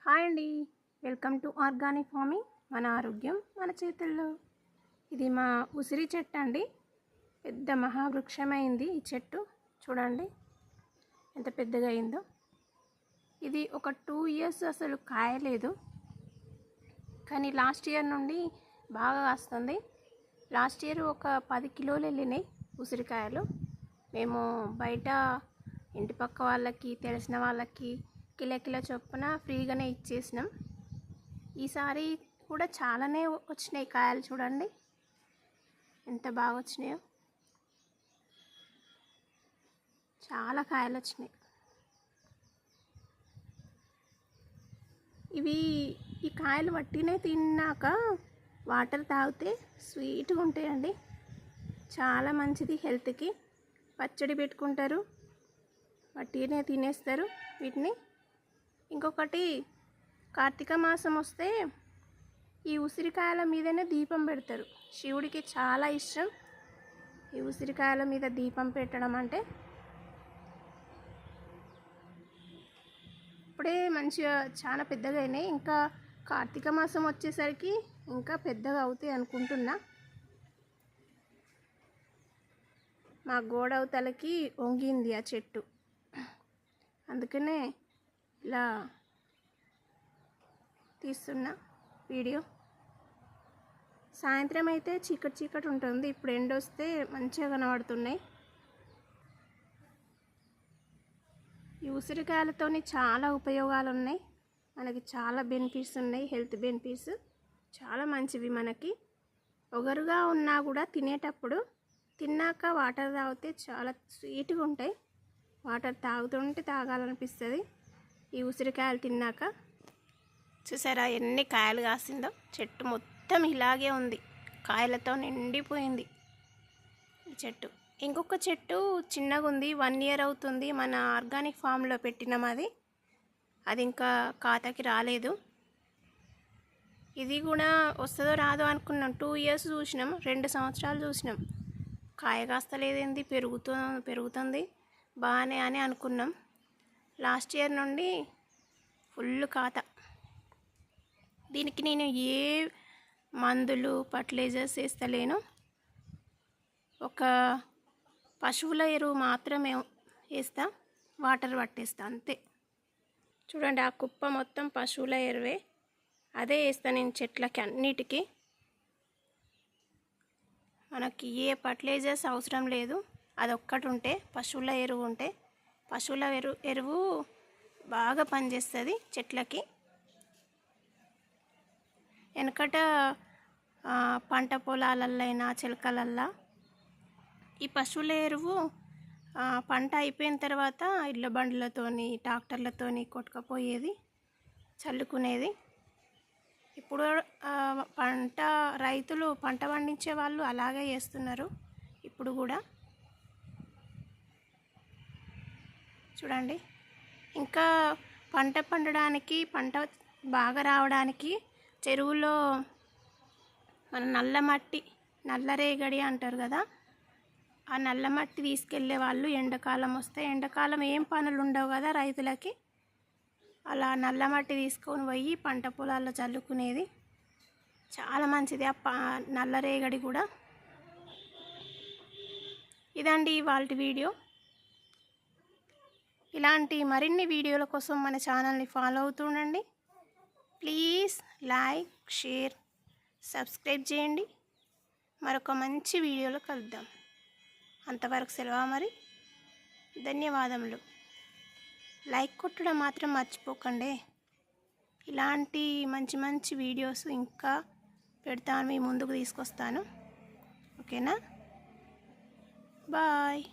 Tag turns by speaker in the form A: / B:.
A: Hi అండి, welcome to organic farming. మన ఆరోగ్యం మన చేతుల్లో. ఇది మా ఉసిరి చెట్టు అండి. పెద్ద మహావృక్షమైంది ఈ చెట్టు. చూడండి ఎంత పెద్దగా అయిందో. ఇది ఒక 2 ఇయర్స్ అసలు కాయలేదు, కానీ లాస్ట్ ఇయర్ నుండి బాగా కాస్తుంది. లాస్ట్ ఇయర్ ఒక 10 కిలోలు వెళ్ళినాయి ఉసిరికాయలు. మేము బయట ఇంటి పక్క వాళ్ళకి, తెలిసిన వాళ్ళకి కిలో చొప్పున ఫ్రీగానే ఇచ్చేసినాం. ఈసారి కూడా చాలానే వచ్చినాయి కాయలు. చూడండి ఎంత బాగా వచ్చినాయో, చాలా కాయలు వచ్చినాయి. ఈ కాయలు వట్టినే తిన్నాక వాటర్ తాగితే స్వీట్గా ఉంటాయండి. చాలా మంచిది హెల్త్కి. పచ్చడి పెట్టుకుంటారు, వట్టినే తినేస్తారు వీటిని. ఇంకొకటి, కార్తీక మాసం వస్తే ఈ ఉసిరికాయల మీదనే దీపం పెడతారు. శివుడికి చాలా ఇష్టం ఈ ఉసిరికాయల మీద దీపం పెట్టడం అంటే. ఇప్పుడే మంచిగా చాలా పెద్దగా అయినాయి, ఇంకా కార్తీక మాసం వచ్చేసరికి ఇంకా పెద్దగా అవుతాయి అనుకుంటున్నా. మా గోడ అవతలకి వంగింది ఆ చెట్టు, అందుకనే ఇలా తీస్తున్నా వీడియో. సాయంత్రం అయితే చీకటి ఉంటుంది, ఇప్పుడు ఎండ వస్తే మంచిగా కనబడుతున్నాయి. ఈ ఉసిరికాయలతోని చాలా ఉపయోగాలు ఉన్నాయి మనకి, చాలా బెనిఫిట్స్ ఉన్నాయి. హెల్త్ బెనిఫిట్స్ చాలా మంచివి మనకి. ఒగరుగా ఉన్నా కూడా తినేటప్పుడు, తిన్నాక వాటర్ తాగితే చాలా స్వీట్గా ఉంటాయి. వాటర్ తాగుతుంటే తాగాలనిపిస్తుంది ఈ ఉసిరికాయలు తిన్నాక. చూసారా ఎన్ని కాయలు కాసిందో. చెట్టు మొత్తం ఇలాగే ఉంది, కాయలతో నిండిపోయింది ఈ చెట్టు. ఇంకొక చెట్టు చిన్నగా ఉంది, 1 ఇయర్ అవుతుంది. మన ఆర్గానిక్ ఫామ్లో పెట్టినాం అది ఇంకా ఖాతాకి రాలేదు. ఇది కూడా వస్తుందో రాదో అనుకున్నాం. 2 ఇయర్స్ చూసినాం, 2 సంవత్సరాలు చూసినాం. కాయ కాస్తలేదేంది, పెరుగుతుంది బాగానే అని అనుకున్నాం. లాస్ట్ ఇయర్ నుండి ఫుల్ ఖాతా. దీనికి నేను ఏ మందులు, ఫర్టిలైజర్స్ వేస్తలేను. ఒక పశువుల ఎరువు మాత్రమే వేస్తా, వాటర్ పట్టేస్తా అంతే. చూడండి ఆ కుప్ప మొత్తం పశువుల ఎరువే, అదే వేస్తాను నేను చెట్లకి అన్నిటికీ. మనకి ఏ ఫర్టిలైజర్స్ అవసరం లేదు, అదొక్కటి ఉంటే, పశువుల ఎరువు ఉంటే. పశువుల ఎరువు బాగా పనిచేస్తుంది చెట్లకి. వెనకట పంట పొలాలైనా చిలకలల్లా ఈ పశువుల ఎరువు పంట అయిపోయిన తర్వాత ఇళ్ళ బండ్లతోని, ట్రాక్టర్లతోని కొట్టుకుపోయేది, చల్లుకునేది. ఇప్పుడు రైతులు పంట పండించే వాళ్ళు అలాగే చేస్తున్నారు ఇప్పుడు కూడా. చూడండి, ఇంకా పంట పండడానికి, పంట బాగా రావడానికి చెరువులో మన నల్ల మట్టి, నల్లరేగడి అంటారు కదా, ఆ నల్ల మట్టి తీసుకెళ్ళే వాళ్ళు. ఎండాకాలం వస్తే, ఎండాకాలం ఏం పనులు ఉండవు కదా రైతులకి, అలా నల్ల మట్టి తీసుకొని పోయి పంట పొలాల్లో చల్లుకునేది. చాలా మంచిది ఆ నల్లరేగడి కూడా. ఇదండి ఇవాళ వీడియో. ఇలాంటి మరిన్ని వీడియోల కోసం మన ఛానల్ని ఫాలో అవుతూ ఉండండి. ప్లీజ్ లైక్, షేర్, సబ్స్క్రైబ్ చేయండి. మరొక మంచి వీడియోలో కలుద్దాం. అంతవరకు సెలవు మరి. ధన్యవాదములు. లైక్ కొట్టడం మాత్రం మర్చిపోకండి. ఇలాంటి మంచి మంచి వీడియోస్ ఇంకా పెడతాను, మీ ముందుకు తీసుకొస్తాను. ఓకేనా? బాయ్.